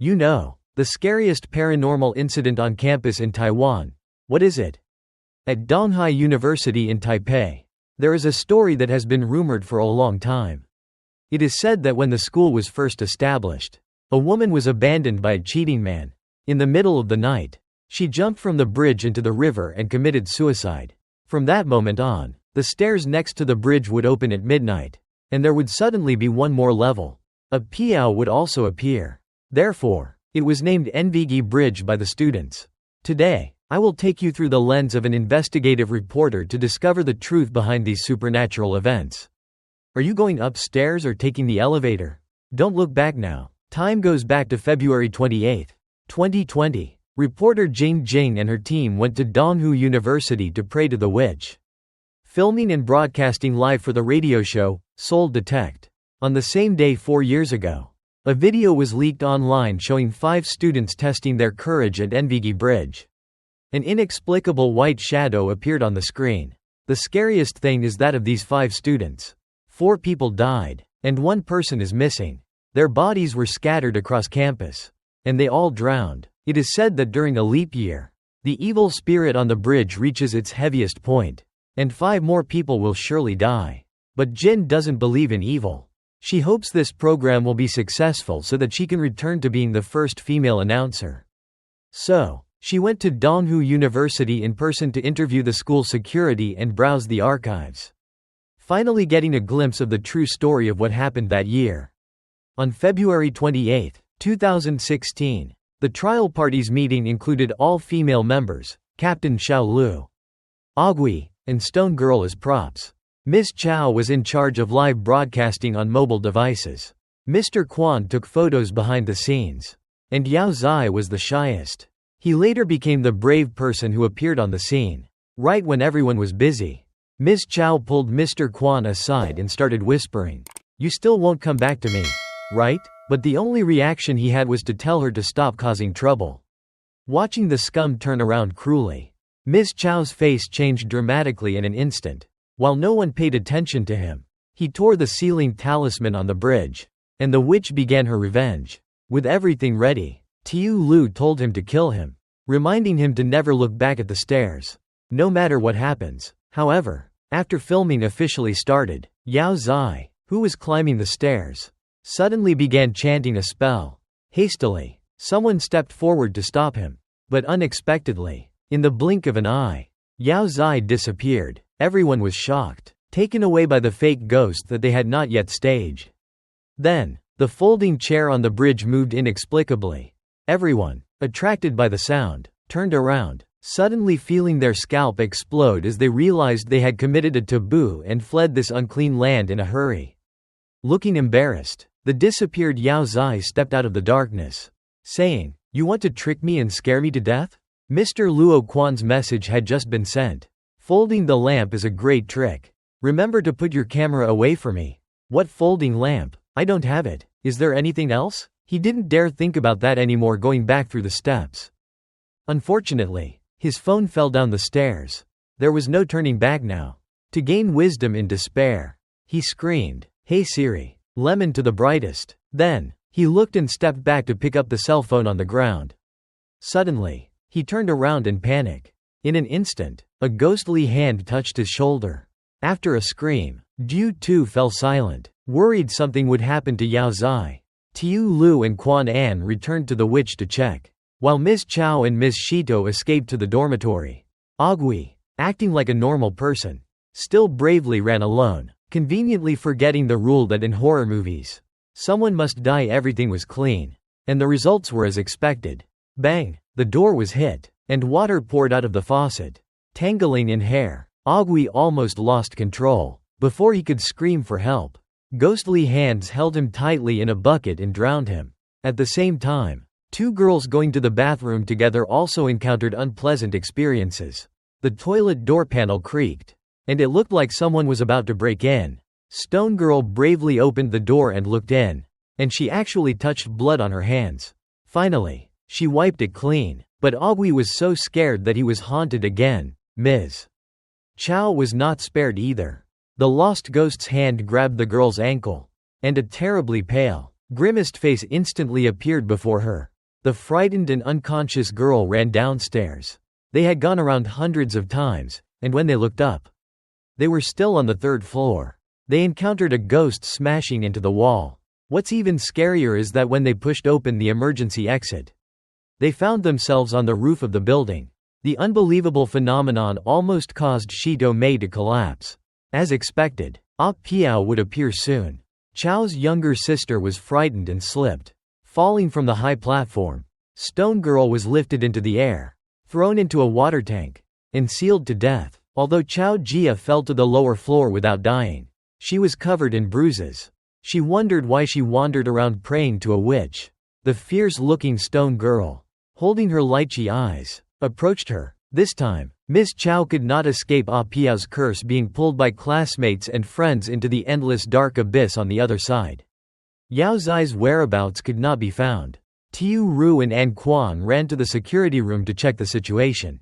the scariest paranormal incident on campus in Taiwan. What is it? At Donghai University in Taipei, there is a story that has been rumored for a long time. It is said that when the school was first established, a woman was abandoned by a cheating man. In the middle of the night, she jumped from the bridge into the river and committed suicide. From that moment on, the stairs next to the bridge would open at midnight, and there would suddenly be one more level. A piao would also appear. Therefore, it was named Nvgui Bridge by the students. Today, I will take you through the lens of an investigative reporter to discover the truth behind these supernatural events. Are you going upstairs or taking the elevator? Don't look back now. Time goes back to February 28, 2020. Reporter Jing Jing and her team went to Donghai University to pray to the witch. Filming and broadcasting live for the radio show, Soul Detect. On the same day 4 years ago, a video was leaked online showing 5 students testing their courage at Nvgui Bridge. An inexplicable white shadow appeared on the screen. The scariest thing is that of these 5 students, 4 people died, and 1 person is missing. Their bodies were scattered across campus, and they all drowned. It is said that during a leap year, the evil spirit on the bridge reaches its heaviest point, and 5 more people will surely die. But Jin doesn't believe in evil. She hopes this program will be successful so that she can return to being the first female announcer. So, she went to Donghai University in person to interview the school security and browse the archives, finally getting a glimpse of the true story of what happened that year. On February 28, 2016, the trial party's meeting included all female members, Captain Xiao Lu, Nvgui, and Stone Girl as props. Ms. Chow was in charge of live broadcasting on mobile devices. Mr. Quan took photos behind the scenes. And Yao Zai was the shyest. He later became the brave person who appeared on the scene. Right when everyone was busy, Ms. Chow pulled Mr. Quan aside and started whispering, "You still won't come back to me, right?" But the only reaction he had was to tell her to stop causing trouble. Watching the scum turn around cruelly, Ms. Chow's face changed dramatically in an instant. While no one paid attention to him, he tore the sealing talisman on the bridge, and the witch began her revenge. With everything ready, Tiu Lu told him to kill him, reminding him to never look back at the stairs, no matter what happens. However, after filming officially started, Yao Zai, who was climbing the stairs, suddenly began chanting a spell. Hastily, someone stepped forward to stop him, but unexpectedly, in the blink of an eye, Yao Zai disappeared. Everyone was shocked, taken away by the fake ghost that they had not yet staged. Then, the folding chair on the bridge moved inexplicably. Everyone, attracted by the sound, turned around, suddenly feeling their scalp explode as they realized they had committed a taboo and fled this unclean land in a hurry. Looking embarrassed, the disappeared Yao Zai stepped out of the darkness, saying, "You want to trick me and scare me to death?" Mr. Luo Quan's message had just been sent. "Folding the lamp is a great trick. Remember to put your camera away from me." "What folding lamp? I don't have it. Is there anything else?" He didn't dare think about that anymore going back through the steps. Unfortunately, his phone fell down the stairs. There was no turning back now. To gain wisdom in despair, he screamed, "Hey Siri, lemon to the brightest." Then, he looked and stepped back to pick up the cell phone on the ground. Suddenly, he turned around in panic. In an instant, a ghostly hand touched his shoulder. After a scream, Jiu Tu fell silent, worried something would happen to Yao Zai. Tiu Lu and Quan An returned to the witch to check, while Ms. Chow and Ms. Shito escaped to the dormitory. Nvgui, acting like a normal person, still bravely ran alone, conveniently forgetting the rule that in horror movies, someone must die. Everything was clean, and the results were as expected. Bang! The door was hit, and water poured out of the faucet, tangling in hair. Nvgui almost lost control. Before he could scream for help, ghostly hands held him tightly in a bucket and drowned him. At the same time, 2 girls going to the bathroom together also encountered unpleasant experiences. The toilet door panel creaked, and it looked like someone was about to break in. Stone Girl bravely opened the door and looked in, and she actually touched blood on her hands. Finally, she wiped it clean, but Nvgui was so scared that he was haunted again. Ms. Chow was not spared either. The lost ghost's hand grabbed the girl's ankle, and a terribly pale, grimaced face instantly appeared before her. The frightened and unconscious girl ran downstairs. They had gone around hundreds of times, and when they looked up, they were still on the third floor. They encountered a ghost smashing into the wall. What's even scarier is that when they pushed open the emergency exit, they found themselves on the roof of the building. The unbelievable phenomenon almost caused Shito Mei to collapse. As expected, Ah Piao would appear soon. Chao's younger sister was frightened and slipped, falling from the high platform. Stone Girl was lifted into the air, thrown into a water tank, and sealed to death. Although Chao Jia fell to the lower floor without dying, she was covered in bruises. She wondered why she wandered around praying to a witch. The fierce-looking Stone Girl, holding her lychee eyes, approached her. This time, Miss Chao could not escape Ah Piao's curse, being pulled by classmates and friends into the endless dark abyss on the other side. Yao Zai's whereabouts could not be found. Tiu Ru and An Quan ran to the security room to check the situation.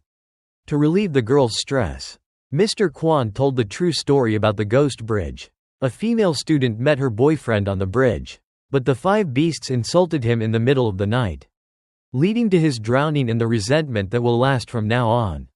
To relieve the girl's stress, Mr. Quan told the true story about the ghost bridge. A female student met her boyfriend on the bridge, but the 5 beasts insulted him in the middle of the night, leading to his drowning and the resentment that will last from now on.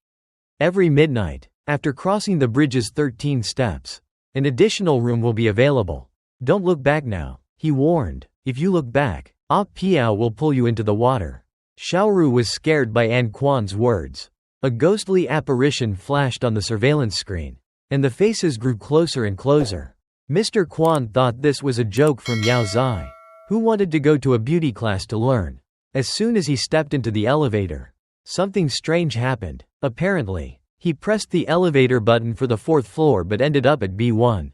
Every midnight, after crossing the bridge's 13 steps, an additional room will be available. Don't look back now, he warned. If you look back, Ah Piao will pull you into the water. Xiaoru was scared by An Quan's words. A ghostly apparition flashed on the surveillance screen, and the faces grew closer and closer. Mr. Quan thought this was a joke from Yao Zai, who wanted to go to a beauty class to learn. As soon as he stepped into the elevator, something strange happened. Apparently, he pressed the elevator button for the 4th floor but ended up at B1.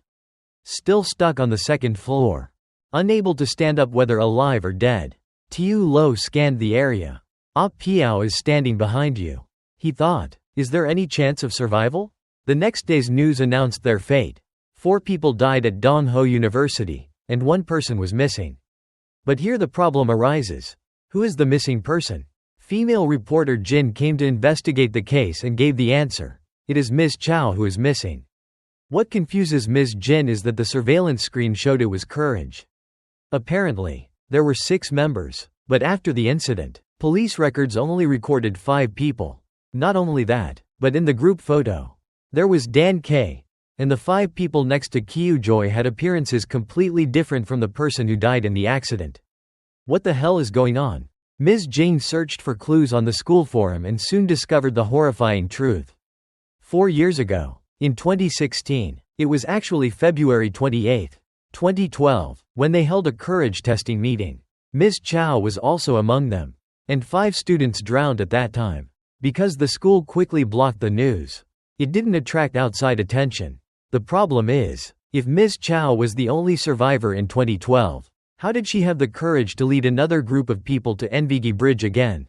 Still stuck on the 2nd floor. Unable to stand up whether alive or dead. Tiu Lo scanned the area. Ah Piao is standing behind you. He thought, is there any chance of survival? The next day's news announced their fate. 4 people died at Donghai University, and 1 person was missing. But here the problem arises. Who is the missing person? Female reporter Jin came to investigate the case and gave the answer. It is Ms. Chao who is missing. What confuses Ms. Jin is that the surveillance screen showed it was Courage. Apparently, there were 6 members, but after the incident, police records only recorded 5 people. Not only that, but in the group photo, there was Dan K, and the 5 people next to Kyujoy had appearances completely different from the person who died in the accident. What the hell is going on? Ms. Jing searched for clues on the school forum and soon discovered the horrifying truth. 4 years ago, in 2016, it was actually February 28, 2012, when they held a courage testing meeting. Ms. Chao was also among them, and 5 students drowned at that time. Because the school quickly blocked the news, it didn't attract outside attention. The problem is, if Ms. Chao was the only survivor in 2012, how did she have the courage to lead another group of people to Nvgui Bridge again?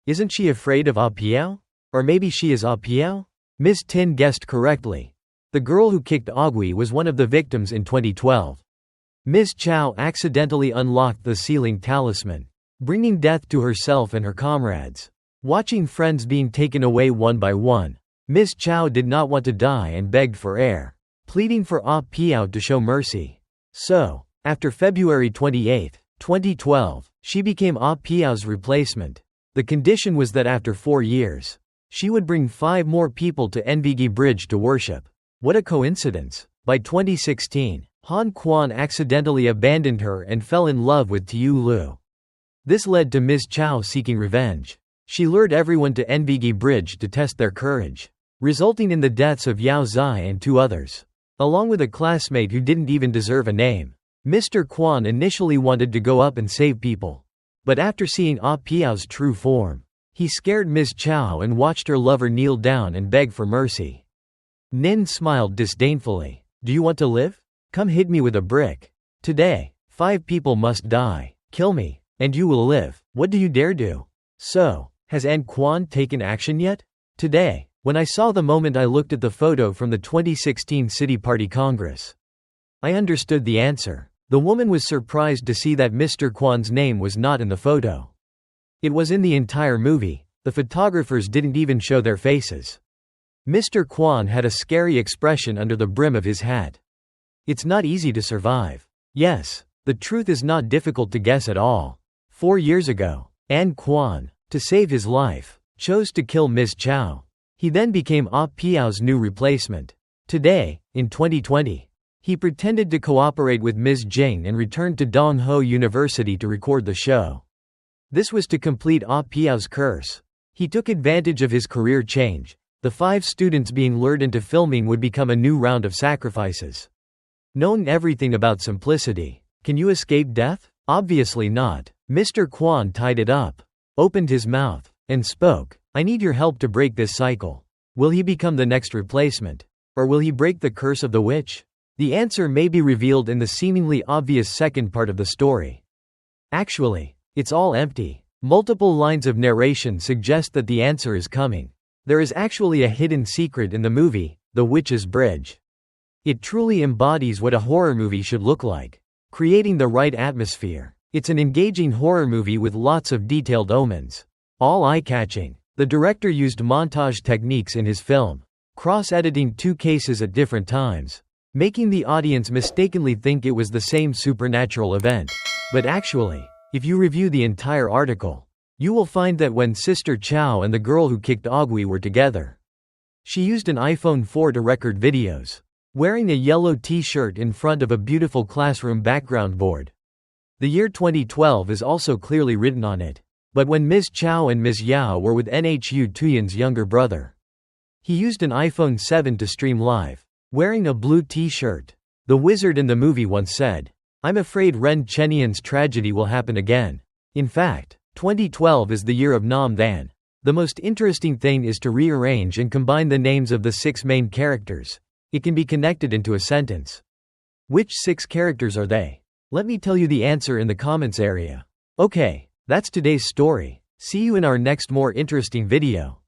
Isn't she afraid of Ah Piao? Or maybe she is Ah Piao? Ms. Tin guessed correctly. The girl who kicked Ogui was one of the victims in 2012. Ms. Chao accidentally unlocked the ceiling talisman, bringing death to herself and her comrades. Watching friends being taken away one by one, Ms. Chao did not want to die and begged for air, pleading for Ah Piao to show mercy. So, after February 28, 2012, she became Ah Piao's replacement. The condition was that after 4 years, she would bring 5 more people to Nvgui Bridge to worship. What a coincidence. By 2016, Han Quan accidentally abandoned her and fell in love with Tiu Lu. This led to Ms. Chao seeking revenge. She lured everyone to Nvgui Bridge to test their courage, resulting in the deaths of Yao Zai and 2 others, along with a classmate who didn't even deserve a name. Mr. Quan initially wanted to go up and save people, but after seeing Ah Piao's true form, he scared Ms. Chao and watched her lover kneel down and beg for mercy. Nin smiled disdainfully. Do you want to live? Come hit me with a brick. Today, 5 people must die. Kill me, and you will live. What do you dare do? So, has An Quan taken action yet? Today, when I saw the moment I looked at the photo from the 2016 City Party Congress, I understood the answer. The woman was surprised to see that Mr. Quan's name was not in the photo. It was in the entire movie. The photographers didn't even show their faces. Mr. Quan had a scary expression under the brim of his hat. It's not easy to survive. Yes, the truth is not difficult to guess at all. 4 years ago, An Quan, to save his life, chose to kill Ms. Chow. He then became Ah Piao's new replacement. Today, in 2020, he pretended to cooperate with Ms. Jing and returned to Donghai University to record the show. This was to complete Ah Piao's curse. He took advantage of his career change. The 5 students being lured into filming would become a new round of sacrifices. Knowing everything about simplicity, can you escape death? Obviously not. Mr. Quan tied it up, opened his mouth, and spoke. I need your help to break this cycle. Will he become the next replacement? Or will he break the curse of the witch? The answer may be revealed in the seemingly obvious second part of the story. Actually, it's all empty. Multiple lines of narration suggest that the answer is coming. There is actually a hidden secret in the movie, The Witch's Bridge. It truly embodies what a horror movie should look like, creating the right atmosphere. It's an engaging horror movie with lots of detailed omens. All eye-catching. The director used montage techniques in his film, cross-editing 2 cases at different times, making the audience mistakenly think it was the same supernatural event. But actually, if you review the entire article, you will find that when Sister Chow and the girl who kicked Nvgui were together, she used an iPhone 4 to record videos, wearing a yellow t-shirt in front of a beautiful classroom background board. The year 2012 is also clearly written on it. But when Ms. Chow and Ms. Yao were with Nhu Tuyan's younger brother, he used an iPhone 7 to stream live, wearing a blue t-shirt. The wizard in the movie once said, "I'm afraid Ren Chenian's tragedy will happen again." In fact, 2012 is the year of Nam Than. The most interesting thing is to rearrange and combine the names of the 6 main characters. It can be connected into a sentence. Which 6 characters are they? Let me tell you the answer in the comments area. Okay, that's today's story. See you in our next more interesting video.